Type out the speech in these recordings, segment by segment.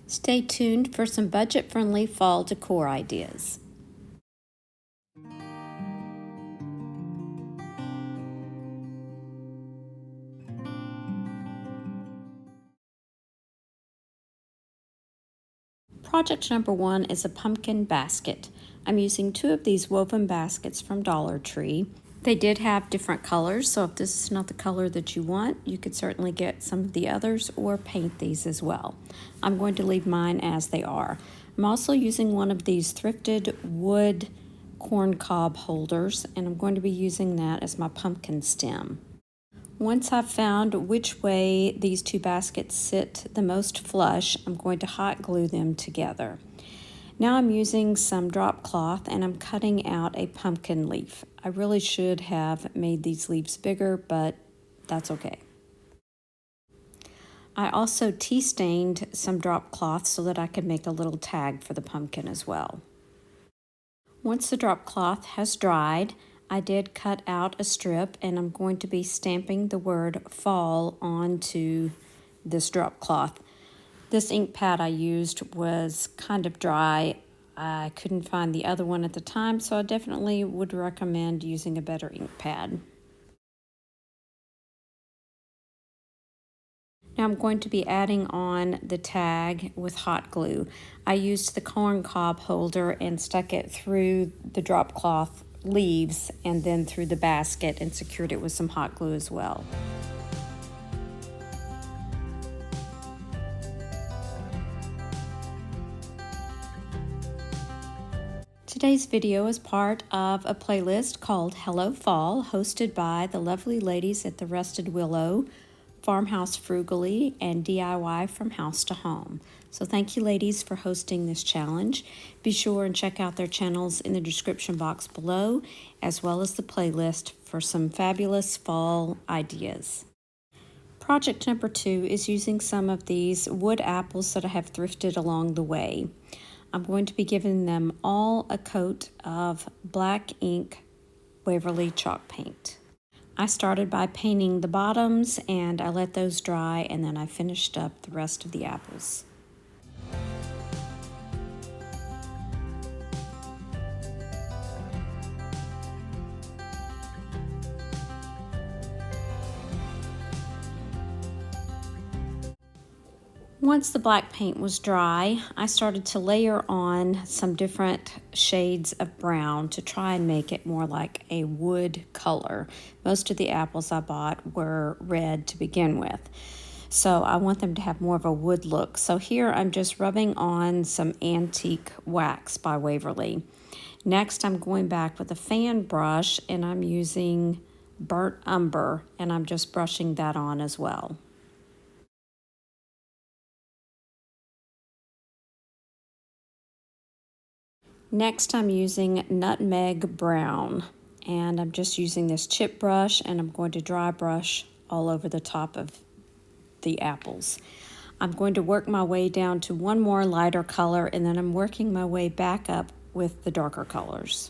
Stay tuned for some budget-friendly fall decor ideas. Project number 1 is a pumpkin basket. I'm using 2 of these woven baskets from Dollar Tree. They did have different colors, so if this is not the color that you want, you could certainly get some of the others or paint these as well. I'm going to leave mine as they are. I'm also using one of these thrifted wood corn cob holders, and I'm going to be using that as my pumpkin stem. Once I've found which way these 2 baskets sit the most flush, I'm going to hot glue them together. Now I'm using some drop cloth and I'm cutting out a pumpkin leaf. I really should have made these leaves bigger, but that's okay. I also tea stained some drop cloth so that I could make a little tag for the pumpkin as well. Once the drop cloth has dried, I did cut out a strip and I'm going to be stamping the word fall onto this drop cloth. This ink pad I used was kind of dry. I couldn't find the other one at the time, so I definitely would recommend using a better ink pad. Now I'm going to be adding on the tag with hot glue. I used the corn cob holder and stuck it through the drop cloth leaves and then through the basket and secured it with some hot glue as well. Today's video is part of a playlist called Hello Fall, hosted by the lovely ladies at the Rusted Willow, Farmhouse Frugally, and DIY from House to Home. So thank you ladies for hosting this challenge. Be sure and check out their channels in the description box below, as well as the playlist for some fabulous fall ideas. Project number 2 is using some of these wood apples that I have thrifted along the way. I'm going to be giving them all a coat of black ink Waverly chalk paint. I started by painting the bottoms and I let those dry, and then I finished up the rest of the apples. Once the black paint was dry, I started to layer on some different shades of brown to try and make it more like a wood color. Most of the apples I bought were red to begin with, so I want them to have more of a wood look. So here I'm just rubbing on some antique wax by Waverly. Next I'm going back with a fan brush and I'm using burnt umber and I'm just brushing that on as well. Next, I'm using nutmeg brown, and I'm just using this chip brush, and I'm going to dry brush all over the top of the apples. I'm going to work my way down to one more lighter color, and then I'm working my way back up with the darker colors.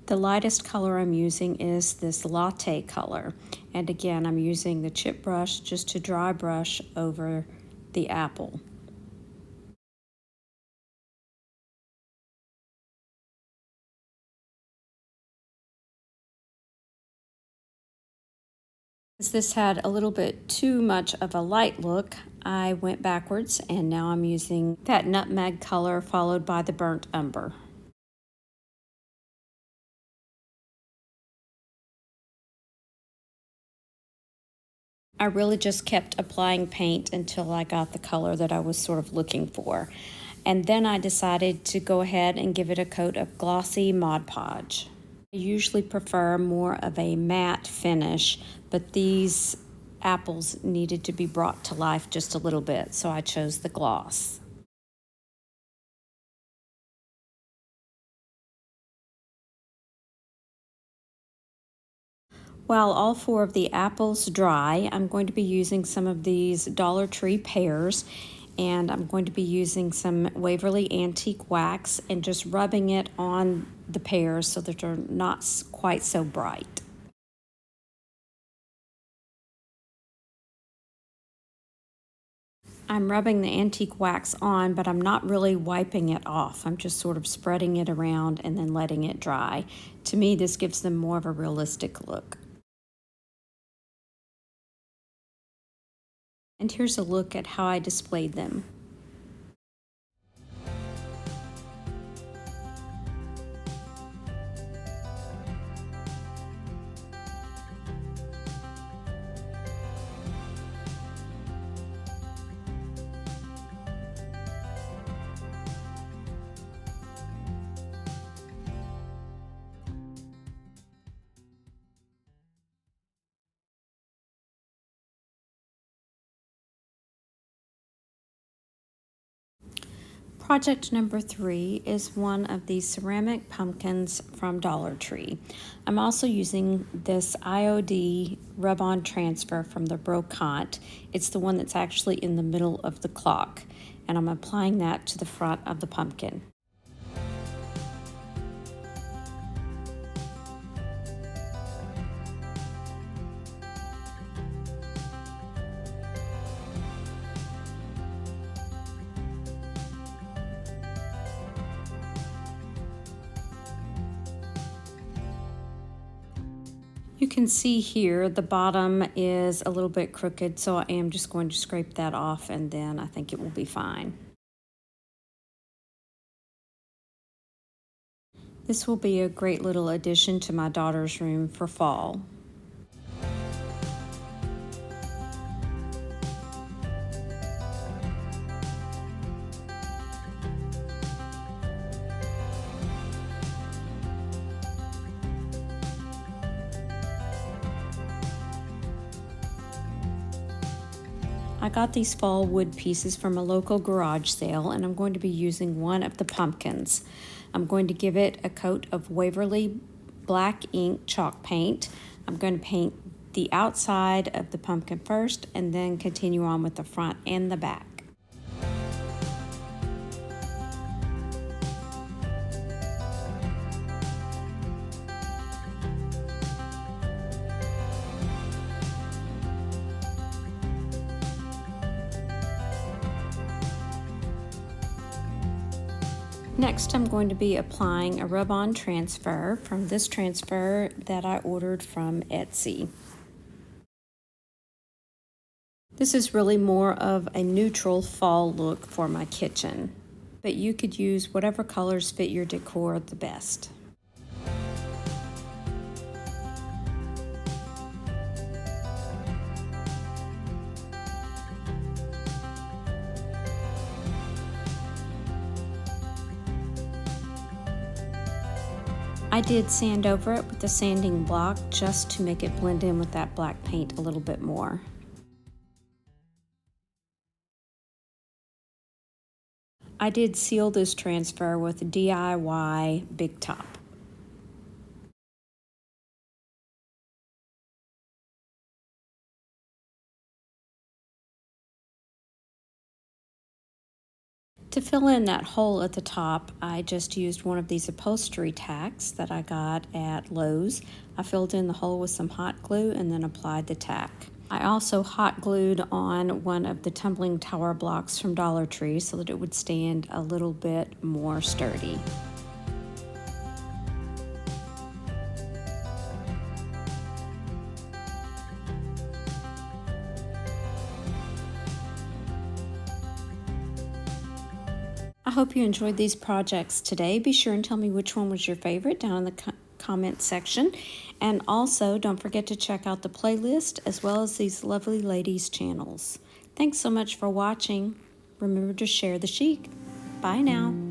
The lightest color I'm using is this latte color. And again, I'm using the chip brush just to dry brush over the apple. As this had a little bit too much of a light look, I went backwards and now I'm using that nutmeg color followed by the burnt umber. I really just kept applying paint until I got the color that I was sort of looking for. And then I decided to go ahead and give it a coat of glossy Mod Podge. I usually prefer more of a matte finish, but these apples needed to be brought to life just a little bit, so I chose the gloss. While all 4 of the apples dry, I'm going to be using some of these Dollar Tree pears, and I'm going to be using some Waverly Antique Wax and just rubbing it on the pears so that they're not quite so bright. I'm rubbing the antique wax on, but I'm not really wiping it off. I'm just sort of spreading it around and then letting it dry. To me, this gives them more of a realistic look. And here's a look at how I displayed them. Project number 3 is one of these ceramic pumpkins from Dollar Tree. I'm also using this IOD rub-on transfer from the Brocante. It's the one that's actually in the middle of the clock, and I'm applying that to the front of the pumpkin. You can see here the bottom is a little bit crooked, so I am just going to scrape that off, and then I think it will be fine. This will be a great little addition to my daughter's room for fall. I got these fall wood pieces from a local garage sale, and I'm going to be using one of the pumpkins. I'm going to give it a coat of Waverly black ink chalk paint. I'm going to paint the outside of the pumpkin first and then continue on with the front and the back. Next, I'm going to be applying a rub-on transfer from this transfer that I ordered from Etsy. This is really more of a neutral fall look for my kitchen, but you could use whatever colors fit your decor the best. I did sand over it with a sanding block just to make it blend in with that black paint a little bit more. I did seal this transfer with DIY Big Top. To fill in that hole at the top, I just used one of these upholstery tacks that I got at Lowe's. I filled in the hole with some hot glue and then applied the tack. I also hot glued on one of the tumbling tower blocks from Dollar Tree so that it would stand a little bit more sturdy. I hope you enjoyed these projects today. Be sure and tell me which one was your favorite down in the comment section. And also, don't forget to check out the playlist as well as these lovely ladies' channels. Thanks so much for watching. Remember to share the chic. Bye now.